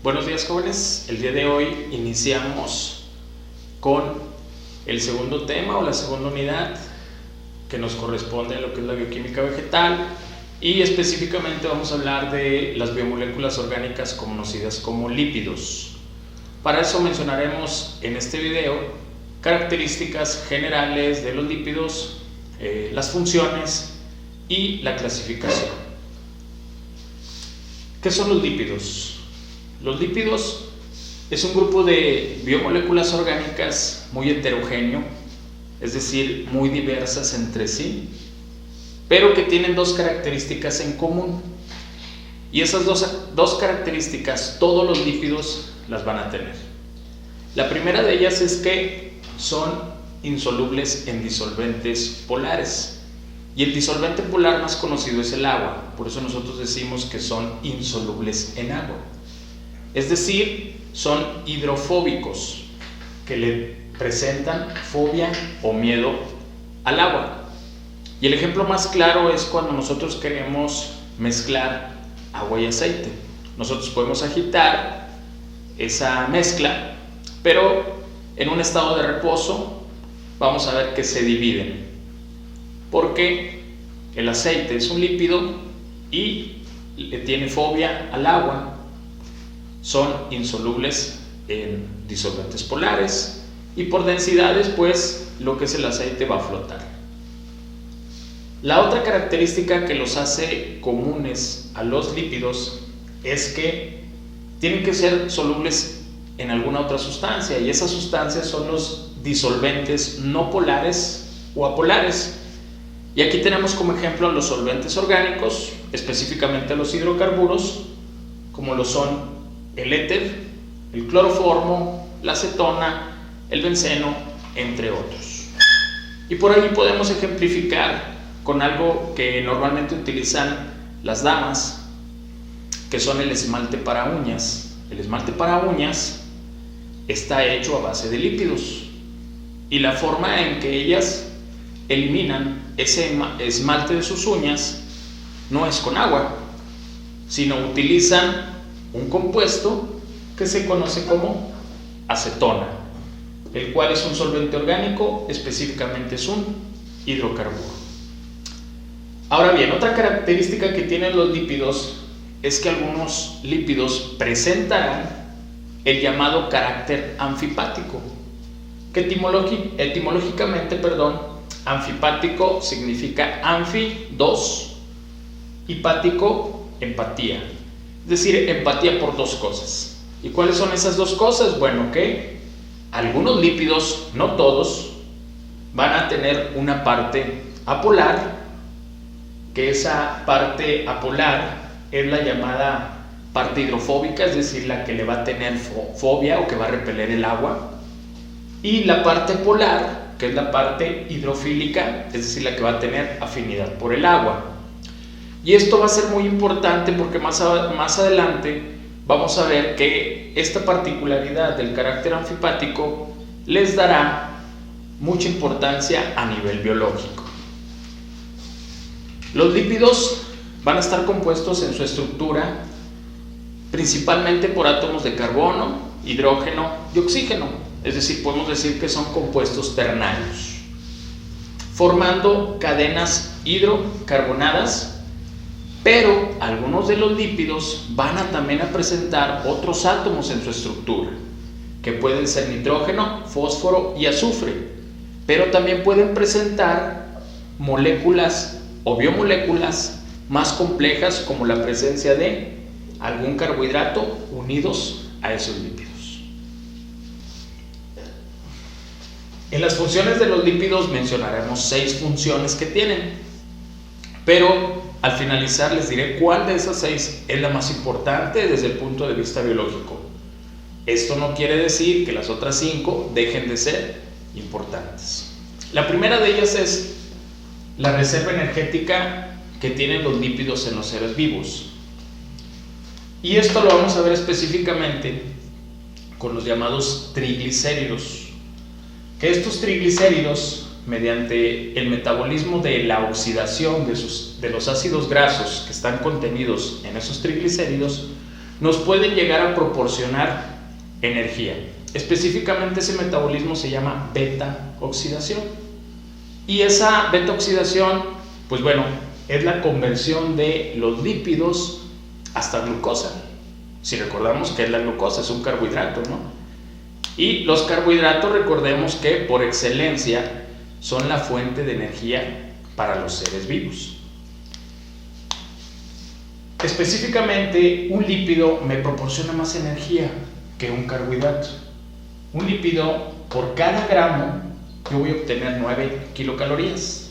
Buenos días, jóvenes. El día de hoy iniciamos con el segundo tema o la segunda unidad que nos corresponde a lo que es la bioquímica vegetal, y específicamente vamos a hablar de las biomoléculas orgánicas conocidas como lípidos. Para eso mencionaremos en este video características generales de los lípidos, las funciones y la clasificación. ¿Qué son los lípidos? Los lípidos es un grupo de biomoléculas orgánicas muy heterogéneo, es decir, muy diversas entre sí, pero que tienen dos características en común. Y esas dos características todos los lípidos las van a tener. La primera de ellas es que son insolubles en disolventes polares. Y el disolvente polar más conocido es el agua, por eso nosotros decimos que son insolubles en agua. Es decir, son hidrofóbicos, que le presentan fobia o miedo al agua. Y el ejemplo más claro es cuando nosotros queremos mezclar agua y aceite. Nosotros podemos agitar esa mezcla, pero en un estado de reposo vamos a ver que se dividen, porque el aceite es un lípido y le tiene fobia al agua. Son insolubles en disolventes polares y por densidades, pues lo que es el aceite va a flotar. La otra característica que los hace comunes a los lípidos es que tienen que ser solubles en alguna otra sustancia, y esas sustancias son los disolventes no polares o apolares. Y aquí tenemos como ejemplo los solventes orgánicos, específicamente los hidrocarburos, como lo son el éter, el cloroformo, la acetona, el benceno, entre otros. Y por ahí podemos ejemplificar con algo que normalmente utilizan las damas, que son el esmalte para uñas. El esmalte para uñas está hecho a base de lípidos, y la forma en que ellas eliminan ese esmalte de sus uñas no es con agua, sino utilizan un compuesto que se conoce como acetona, el cual es un solvente orgánico, específicamente es un hidrocarburo. Ahora bien, otra característica que tienen los lípidos es que algunos lípidos presentarán el llamado carácter anfipático, que etimológicamente, anfipático significa anfi, dos, y pático, empatía. Es decir, empatía por dos cosas. ¿Y cuáles son esas dos cosas? Bueno, que algunos lípidos, no todos, van a tener una parte apolar, que esa parte apolar es la llamada parte hidrofóbica, es decir, la que le va a tener fobia o que va a repeler el agua. Y la parte polar, que es la parte hidrofílica, es decir, la que va a tener afinidad por el agua. Y esto va a ser muy importante porque más adelante vamos a ver que esta particularidad del carácter anfipático les dará mucha importancia a nivel biológico. Los lípidos van a estar compuestos en su estructura principalmente por átomos de carbono, hidrógeno y oxígeno, es decir, podemos decir que son compuestos ternarios, formando cadenas hidrocarbonadas. Pero algunos de los lípidos van a también a presentar otros átomos en su estructura, que pueden ser nitrógeno, fósforo y azufre, pero también pueden presentar moléculas o biomoléculas más complejas, como la presencia de algún carbohidrato unidos a esos lípidos. En las funciones de los lípidos mencionaremos 6 funciones que tienen, pero al finalizar les diré cuál de esas 6 es la más importante desde el punto de vista biológico. Esto no quiere decir que las otras 5 dejen de ser importantes. La primera de ellas es la reserva energética que tienen los lípidos en los seres vivos. Y esto lo vamos a ver específicamente con los llamados triglicéridos. Que estos triglicéridos, mediante el metabolismo de la oxidación de los ácidos grasos que están contenidos en esos triglicéridos, nos pueden llegar a proporcionar energía. Específicamente ese metabolismo se llama beta-oxidación. Y esa beta-oxidación, pues bueno, es la conversión de los lípidos hasta glucosa. Si recordamos que es la glucosa, es un carbohidrato, ¿no? Y los carbohidratos, recordemos que por excelencia son la fuente de energía para los seres vivos. Específicamente, un lípido me proporciona más energía que un carbohidrato. Un lípido, por cada gramo, yo voy a obtener 9 kilocalorías.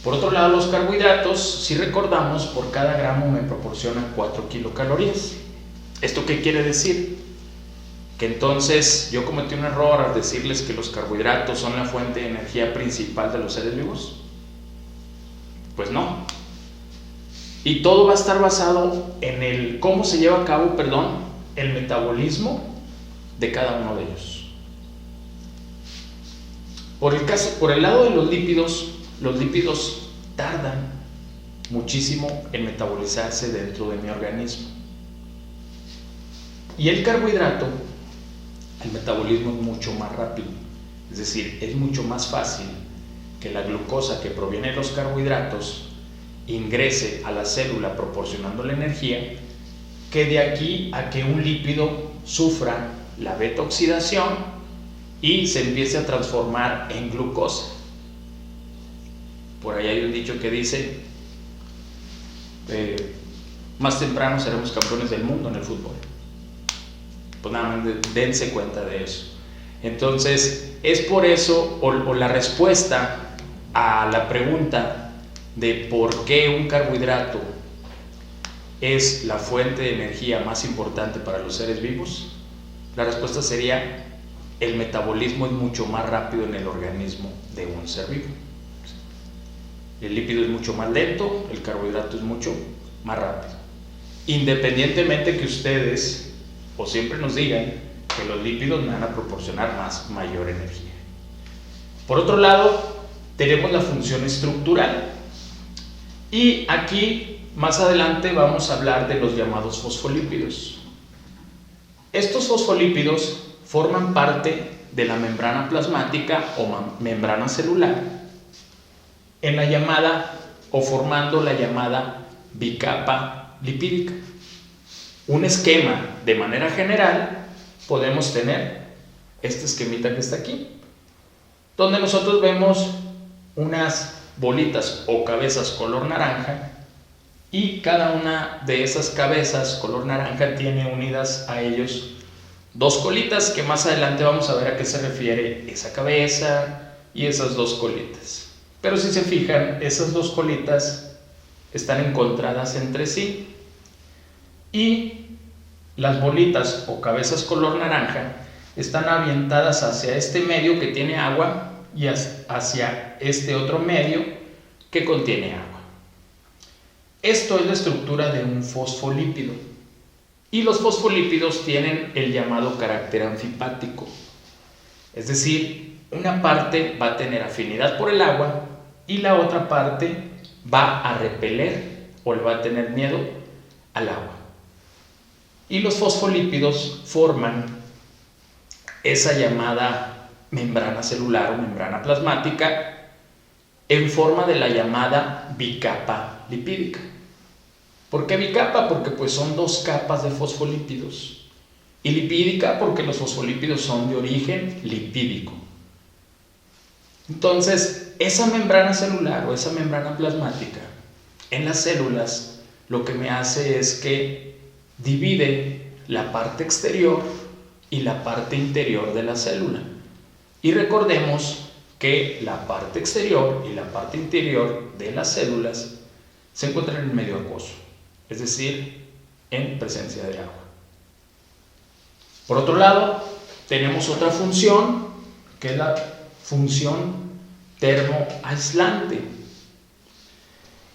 Por otro lado, los carbohidratos, si recordamos, por cada gramo me proporcionan 4 kilocalorías. ¿Esto qué quiere decir? Que entonces yo cometí un error al decirles que los carbohidratos son la fuente de energía principal de los seres vivos. Pues no. Y todo va a estar basado en el cómo se lleva a cabo, el metabolismo de cada uno de ellos. Por el lado de los lípidos tardan muchísimo en metabolizarse dentro de mi organismo. Y el carbohidrato, el metabolismo es mucho más rápido. Es decir, es mucho más fácil que la glucosa que proviene de los carbohidratos ingrese a la célula proporcionándole energía, que de aquí a que un lípido sufra la beta-oxidación y se empiece a transformar en glucosa. Por ahí hay un dicho que dice, más temprano seremos campeones del mundo en el fútbol. Pues nada más dense cuenta de eso. Entonces, es por eso, o la respuesta a la pregunta de por qué un carbohidrato es la fuente de energía más importante para los seres vivos, la respuesta sería: el metabolismo es mucho más rápido en el organismo de un ser vivo. El lípido es mucho más lento, el carbohidrato es mucho más rápido. Independientemente que ustedes o siempre nos digan que los lípidos me van a proporcionar mayor energía. Por otro lado, tenemos la función estructural. Y aquí, más adelante, vamos a hablar de los llamados fosfolípidos. Estos fosfolípidos forman parte de la membrana plasmática o membrana celular en la llamada, o formando la llamada bicapa lipídica. Un esquema, de manera general, podemos tener este esquemita que está aquí, donde nosotros vemos unas bolitas o cabezas color naranja, y cada una de esas cabezas color naranja tiene unidas a ellos dos colitas, que más adelante vamos a ver a qué se refiere esa cabeza y esas dos colitas. Pero si se fijan, esas dos colitas están encontradas entre sí, y las bolitas o cabezas color naranja están avientadas hacia este medio que tiene agua y hacia este otro medio que contiene agua. Esto es la estructura de un fosfolípido. Y los fosfolípidos tienen el llamado carácter anfipático. Es decir, una parte va a tener afinidad por el agua y la otra parte va a repeler o le va a tener miedo al agua. Y los fosfolípidos forman esa llamada membrana celular o membrana plasmática en forma de la llamada bicapa lipídica. ¿Por qué bicapa? Porque pues son dos capas de fosfolípidos. Y lipídica porque los fosfolípidos son de origen lipídico. Entonces, esa membrana celular o esa membrana plasmática en las células lo que me hace es que divide la parte exterior y la parte interior de la célula. Y recordemos que la parte exterior y la parte interior de las células se encuentran en el medio acuoso, es decir, en presencia de agua. Por otro lado, tenemos otra función, que es la función termoaislante.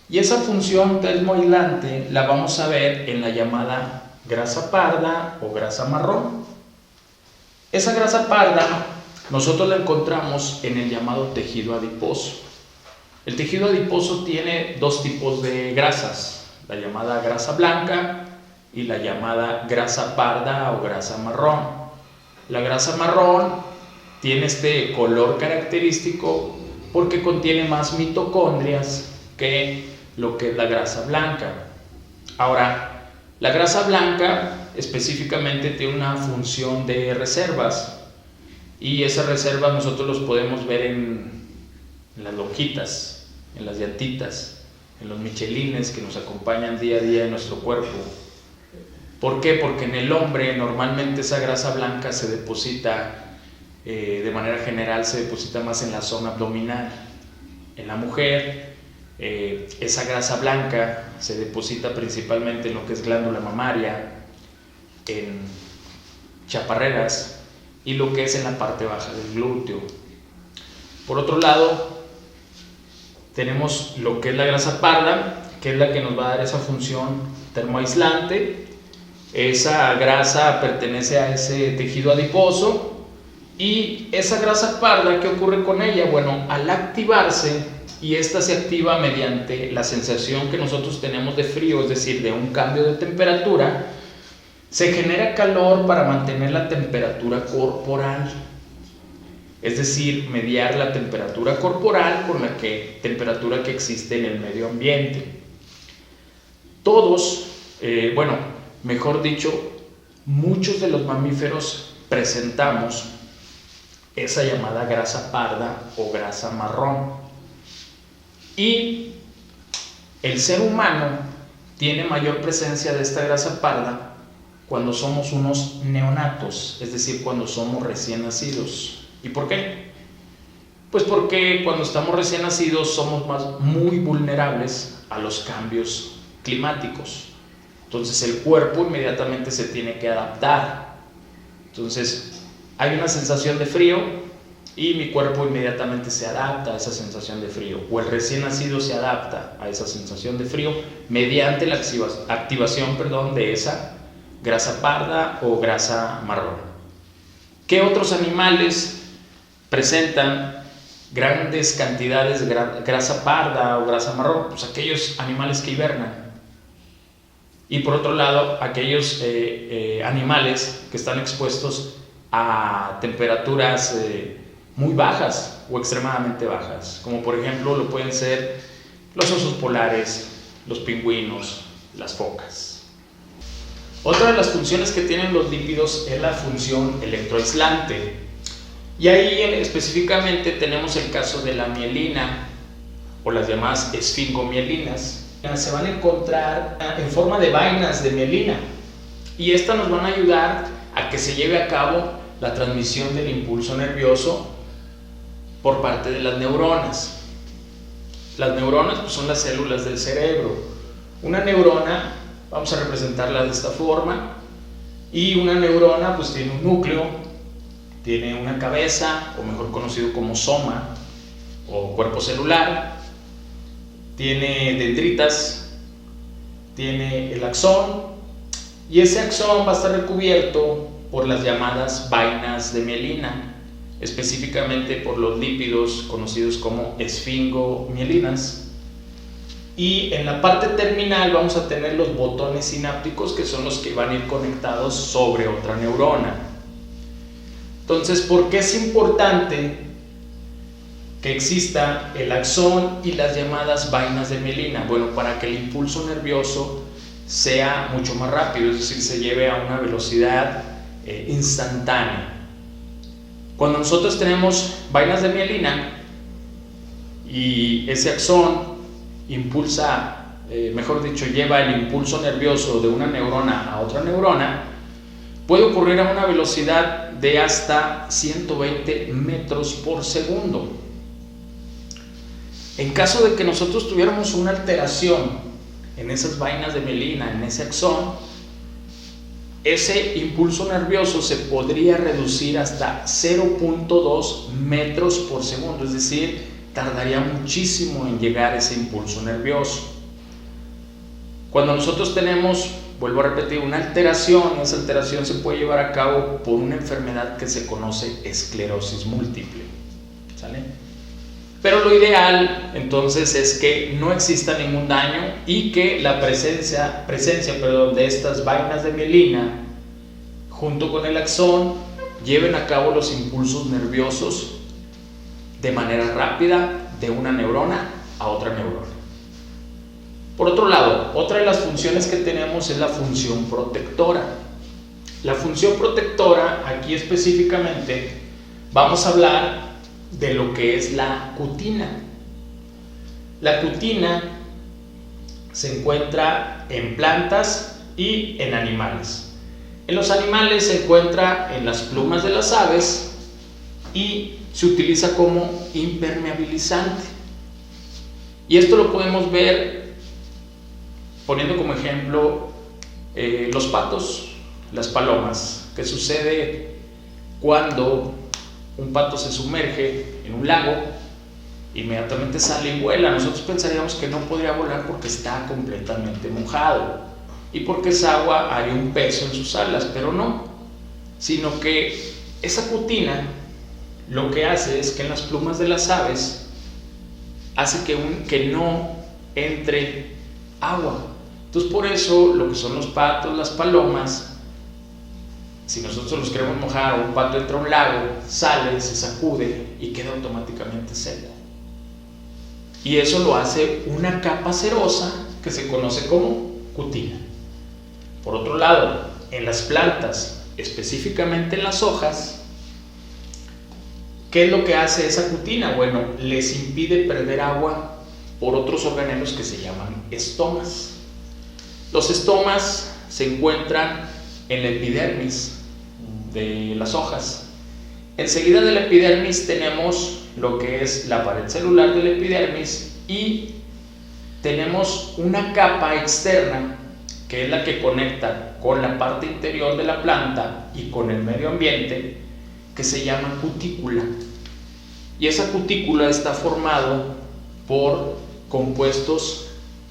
Y esa función termoaislante la vamos a ver en la llamada grasa parda o grasa marrón. Esa grasa parda nosotros la encontramos en el llamado tejido adiposo. El tejido adiposo tiene dos tipos de grasas, la llamada grasa blanca y la llamada grasa parda o grasa marrón. La grasa marrón tiene este color característico porque contiene más mitocondrias que lo que es la grasa blanca. Ahora, la grasa blanca específicamente tiene una función de reservas, y esas reservas nosotros los podemos ver en las lonjitas, en las llantitas, en los michelines que nos acompañan día a día en nuestro cuerpo. ¿Por qué? Porque en el hombre normalmente esa grasa blanca se deposita, de manera general se deposita más en la zona abdominal. En la mujer, esa grasa blanca se deposita principalmente en lo que es glándula mamaria, en chaparreras y lo que es en la parte baja del glúteo. Por otro lado, tenemos lo que es la grasa parda, que es la que nos va a dar esa función termoaislante. Esa grasa pertenece a ese tejido adiposo, y esa grasa parda, ¿qué ocurre con ella? Bueno, al activarse, y esta se activa mediante la sensación que nosotros tenemos de frío, es decir, de un cambio de temperatura, se genera calor para mantener la temperatura corporal, es decir, mediar la temperatura corporal con la temperatura que existe en el medio ambiente. Todos, mejor dicho, muchos de los mamíferos presentamos esa llamada grasa parda o grasa marrón, y el ser humano tiene mayor presencia de esta grasa parda cuando somos unos neonatos, es decir, cuando somos recién nacidos. ¿Y por qué? Pues porque cuando estamos recién nacidos somos muy vulnerables a los cambios climáticos. Entonces el cuerpo inmediatamente se tiene que adaptar. Entonces hay una sensación de frío y mi cuerpo inmediatamente se adapta a esa sensación de frío, o el recién nacido se adapta a esa sensación de frío mediante la activación de esa grasa parda o grasa marrón. ¿Qué otros animales presentan grandes cantidades de grasa parda o grasa marrón? Pues aquellos animales que hibernan. Y por otro lado, aquellos animales que están expuestos a temperaturas muy bajas o extremadamente bajas, como por ejemplo lo pueden ser los osos polares, los pingüinos, las focas. Otra de las funciones que tienen los lípidos es la función electroaislante, y ahí específicamente tenemos el caso de la mielina o las llamadas esfingomielinas. Se van a encontrar en forma de vainas de mielina, y estas nos van a ayudar a que se lleve a cabo la transmisión del impulso nervioso por parte de las neuronas. Las neuronas pues, son las células del cerebro. Una neurona, vamos a representarla de esta forma, y una neurona pues tiene un núcleo, tiene una cabeza, o mejor conocido como soma o cuerpo celular, tiene dendritas, tiene el axón, y ese axón va a estar recubierto por las llamadas vainas de mielina, específicamente por los lípidos conocidos como esfingomielinas. Y en la parte terminal vamos a tener los botones sinápticos, que son los que van a ir conectados sobre otra neurona. Entonces, ¿por qué es importante que exista el axón y las llamadas vainas de mielina? Bueno, para que el impulso nervioso sea mucho más rápido, es decir, se lleve a una velocidad instantánea. Cuando nosotros tenemos vainas de mielina y ese axón impulsa, lleva el impulso nervioso de una neurona a otra neurona, puede ocurrir a una velocidad de hasta 120 metros por segundo. En caso de que nosotros tuviéramos una alteración en esas vainas de mielina, en ese axón, ese impulso nervioso se podría reducir hasta 0.2 metros por segundo, es decir, tardaría muchísimo en llegar ese impulso nervioso. Cuando nosotros tenemos, vuelvo a repetir, una alteración, esa alteración se puede llevar a cabo por una enfermedad que se conoce esclerosis múltiple, ¿sale? Pero lo ideal entonces es que no exista ningún daño y que la presencia de estas vainas de mielina junto con el axón lleven a cabo los impulsos nerviosos de manera rápida de una neurona a otra neurona. Por otro lado, otra de las funciones que tenemos es la función protectora. La función protectora, aquí específicamente, vamos a hablar de lo que es la cutina. La cutina se encuentra en plantas y en animales. En los animales se encuentra en las plumas de las aves y se utiliza como impermeabilizante. Y esto lo podemos ver poniendo como ejemplo los patos, las palomas. ¿Qué sucede cuando un pato se sumerge en un lago? Inmediatamente sale y vuela. Nosotros pensaríamos que no podría volar porque está completamente mojado y porque esa agua hay un peso en sus alas, pero no, sino que esa cutina lo que hace es que en las plumas de las aves hace que no entre agua. Entonces por eso lo que son los patos, las palomas, si nosotros los queremos mojar o un pato entra a un lago, sale, se sacude y queda automáticamente seco. Y eso lo hace una capa cerosa que se conoce como cutina. Por otro lado, en las plantas, específicamente en las hojas, ¿qué es lo que hace esa cutina? Bueno, les impide perder agua por otros organelos que se llaman estomas. Los estomas se encuentran en la epidermis de las hojas. Enseguida de la epidermis tenemos lo que es la pared celular de la epidermis y tenemos una capa externa que es la que conecta con la parte interior de la planta y con el medio ambiente, que se llama cutícula. Y esa cutícula está formado por compuestos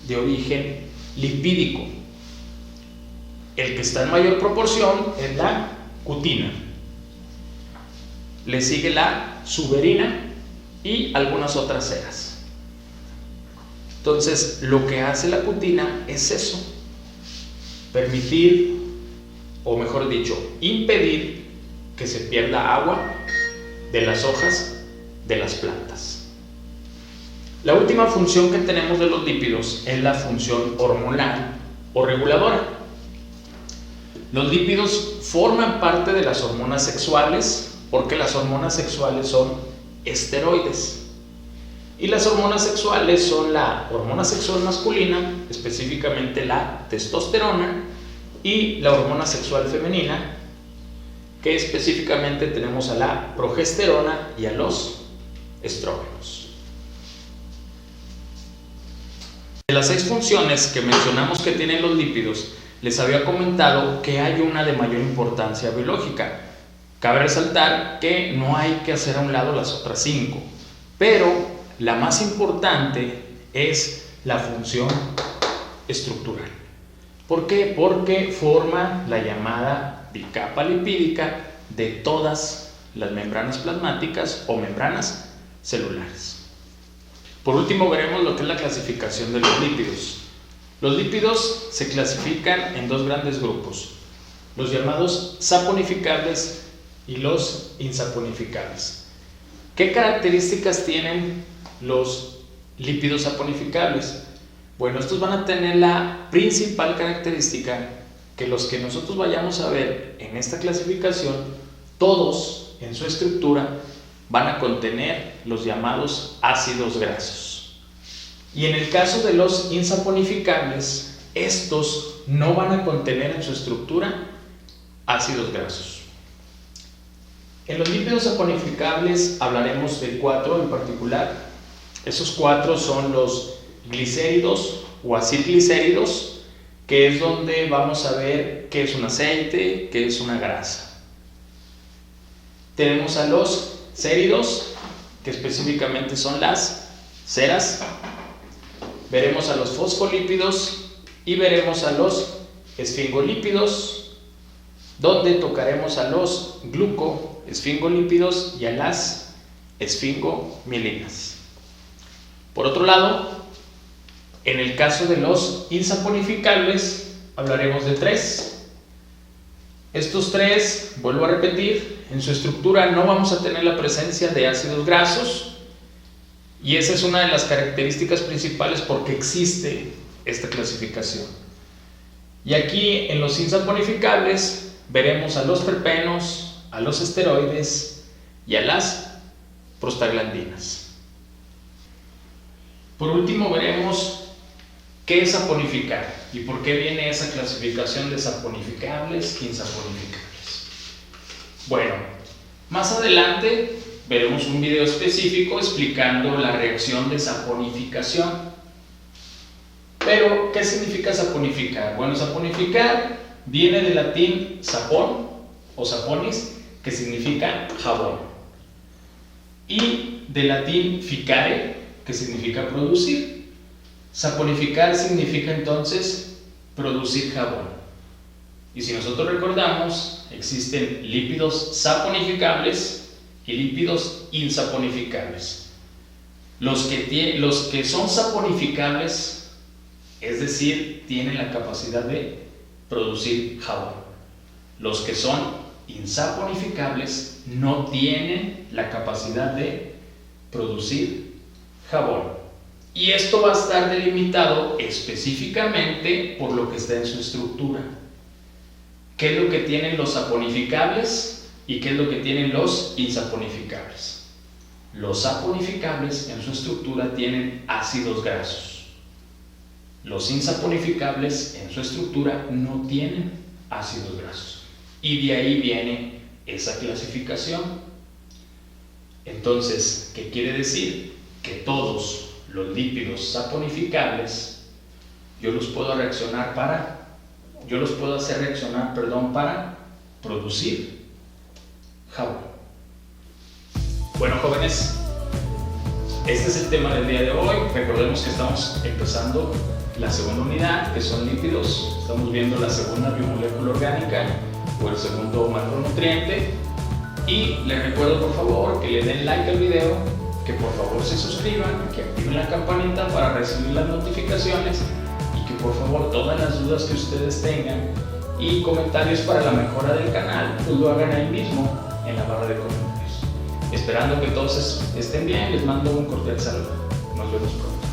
de origen lipídico. El que está en mayor proporción es la cutina. Le sigue la suberina y algunas otras ceras. Entonces, lo que hace la cutina es eso: permitir, o mejor dicho, impedir que se pierda agua de las hojas de las plantas. La última función que tenemos de los lípidos es la función hormonal o reguladora. Los lípidos forman parte de las hormonas sexuales porque las hormonas sexuales son esteroides. Y las hormonas sexuales son la hormona sexual masculina, específicamente la testosterona, y la hormona sexual femenina, que específicamente tenemos a la progesterona y a los estrógenos. De las 6 funciones que mencionamos que tienen los lípidos, les había comentado que hay una de mayor importancia biológica. Cabe resaltar que no hay que hacer a un lado las otras 5, pero la más importante es la función estructural. ¿Por qué? Porque forma la llamada bicapa lipídica de todas las membranas plasmáticas o membranas celulares. Por último, veremos lo que es la clasificación de los lípidos. Los lípidos se clasifican en 2 grandes grupos: los llamados saponificables y los insaponificables. ¿Qué características tienen los lípidos saponificables? Bueno, estos van a tener la principal característica que los que nosotros vayamos a ver en esta clasificación, todos en su estructura van a contener los llamados ácidos grasos. Y en el caso de los insaponificables, estos no van a contener en su estructura ácidos grasos. En los lípidos saponificables hablaremos de 4 en particular. Esos 4 son los glicéridos o acilglicéridos, que es donde vamos a ver qué es un aceite, qué es una grasa. Tenemos a los céridos, que específicamente son las ceras. Veremos a los fosfolípidos y veremos a los esfingolípidos, donde tocaremos a los glucoesfingolípidos y a las esfingomielinas. Por otro lado, en el caso de los insaponificables, hablaremos de 3. Estos 3, vuelvo a repetir, en su estructura no vamos a tener la presencia de ácidos grasos, y esa es una de las características principales porque existe esta clasificación. Y aquí en los insaponificables veremos a los terpenos, a los esteroides y a las prostaglandinas. Por último veremos qué es saponificar y por qué viene esa clasificación de saponificables e insaponificables. Bueno, más adelante veremos un video específico explicando la reacción de saponificación. Pero, ¿qué significa saponificar? Bueno, saponificar viene del latín sapón o saponis, que significa jabón, y del latín ficare, que significa producir. Saponificar significa entonces producir jabón. Y si nosotros recordamos, existen lípidos saponificables y lípidos insaponificables. Los que son saponificables, es decir, tienen la capacidad de producir jabón. Los que son insaponificables no tienen la capacidad de producir jabón. Y esto va a estar delimitado específicamente por lo que está en su estructura. ¿Qué es lo que tienen los saponificables y qué es lo que tienen los insaponificables? Los saponificables en su estructura tienen ácidos grasos. Los insaponificables en su estructura no tienen ácidos grasos. Y de ahí viene esa clasificación. Entonces, ¿qué quiere decir? Que todos los lípidos saponificables yo los puedo hacer reaccionar para producir jabón. Bueno, jóvenes, este es el tema del día de hoy. Recordemos que estamos empezando la segunda unidad, que son lípidos. Estamos viendo la segunda biomolécula orgánica o el segundo macronutriente. Y les recuerdo por favor que le den like al video, que por favor se suscriban, que activen la campanita para recibir las notificaciones y que por favor todas las dudas que ustedes tengan y comentarios para la mejora del canal pues lo hagan ahí mismo en la barra de comentarios. Esperando que todos estén bien, les mando un cordial saludo. Nos vemos pronto.